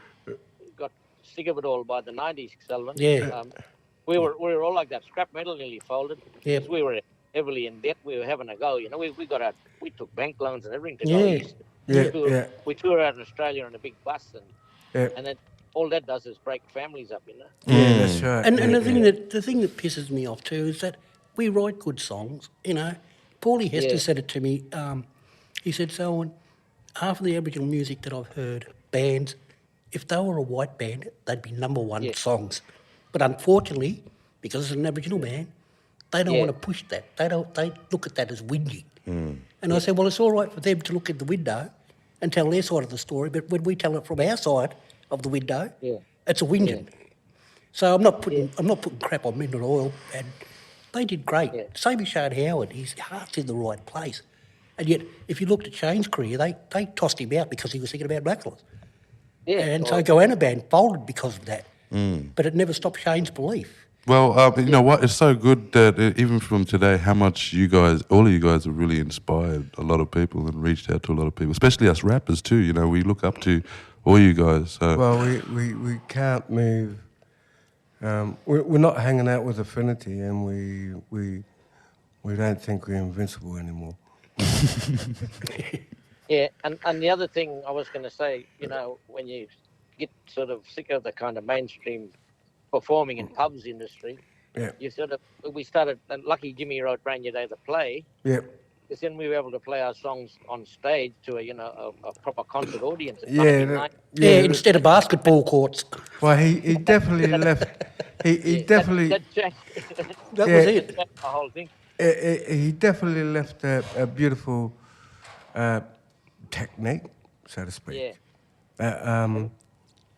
got sick of it all by the 90s, Sullivan? Yeah. We were all like that. Scrap metal nearly folded. Yeah. We were heavily in debt. We were having a go. We took bank loans and everything to go. We tour out in Australia on a big bus, and then all that does is break families up, Yeah, that's right. And the thing that pisses me off too is that we write good songs. Paulie Hester said it to me. He said, Selwyn, half of the Aboriginal music that I've heard, bands, if they were a white band, they'd be number one songs. But unfortunately, because it's an Aboriginal band, they don't want to push that. They look at that as whinging. And I said, well, it's all right for them to look in the window and tell their side of the story, but when we tell it from our side of the window, it's a whinging. So I'm not putting crap on Midnight Oil, and they did great. Same as Shane Howard, his heart's in the right place. And yet, if you looked at Shane's career, they tossed him out because he was thinking about blackfellas. And so Goanna Band folded because of that. But it never stopped Shane's belief. Well, you know what? It's so good that even from today, how much all of you guys have really inspired a lot of people and reached out to a lot of people, especially us rappers too. We look up to all you guys. Well, we can't move. We're not hanging out with Affinity, and we don't think we're invincible anymore. Yeah, and the other thing I was going to say, when you get sort of sick of the kind of mainstream performing in pubs industry, we started, and lucky Jimmy wrote Brand New Day the play. Yep. because then we were able to play our songs on stage to a proper concert audience. Yeah, instead of basketball courts. Well, he definitely left. He definitely. That Was it. changed the whole thing. He definitely left a beautiful technique, so to speak. Yeah.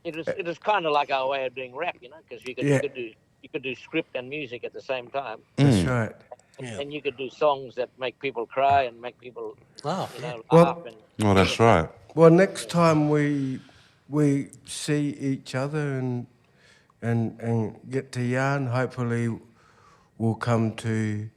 It was kind of like our way of doing rap, because you could do script and music at the same time. That's right. And you could do songs that make people cry and make people laugh. Oh, that's right. Well, next time we see each other and get to yarn, hopefully we'll come to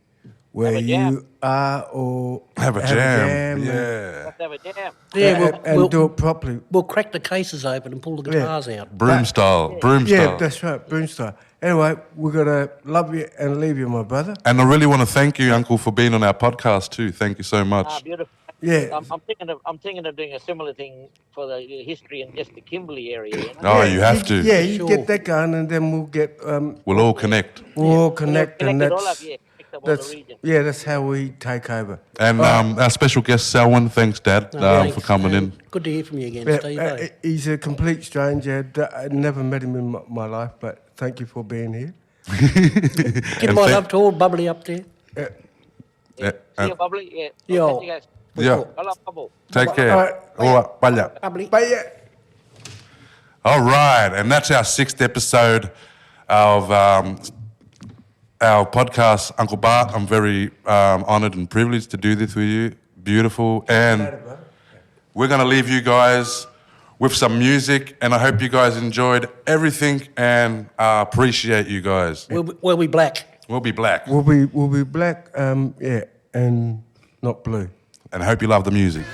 where you are or have a jam. Let's have a jam. Yeah, and do it properly. We'll crack the cases open and pull the guitars out. Broom style. Yeah, that's right, broom style. Anyway, we're going to love you and leave you, my brother. And I really want to thank you, Uncle, for being on our podcast too. Thank you so much. Beautiful. Yeah. I'm thinking of doing a similar thing for the history in just the Kimberley area. Oh, you have to. Yeah, you get that going, and then we'll get. We'll all connect. We'll all connect, and that's that's how we take over. And our special guest, Selwyn, thanks, Dad, for coming in. Good to hear from you again, Steve. He's a complete stranger. I never met him in my life, but thank you for being here. Give my love to all Bubbly up there. See you, Bubbly. Yeah. Yo. Thank you guys. Yeah. Hello, Bubble. Take care. All right. Bye. Bubbly. Bye. All right, and that's our 6th episode of our podcast, Uncle Bart. I'm very honoured and privileged to do this with you. Beautiful. And we're going to leave you guys with some music, and I hope you guys enjoyed everything, and appreciate you guys. We'll be black. We'll be black. We'll be black, and not blue. And I hope you love the music.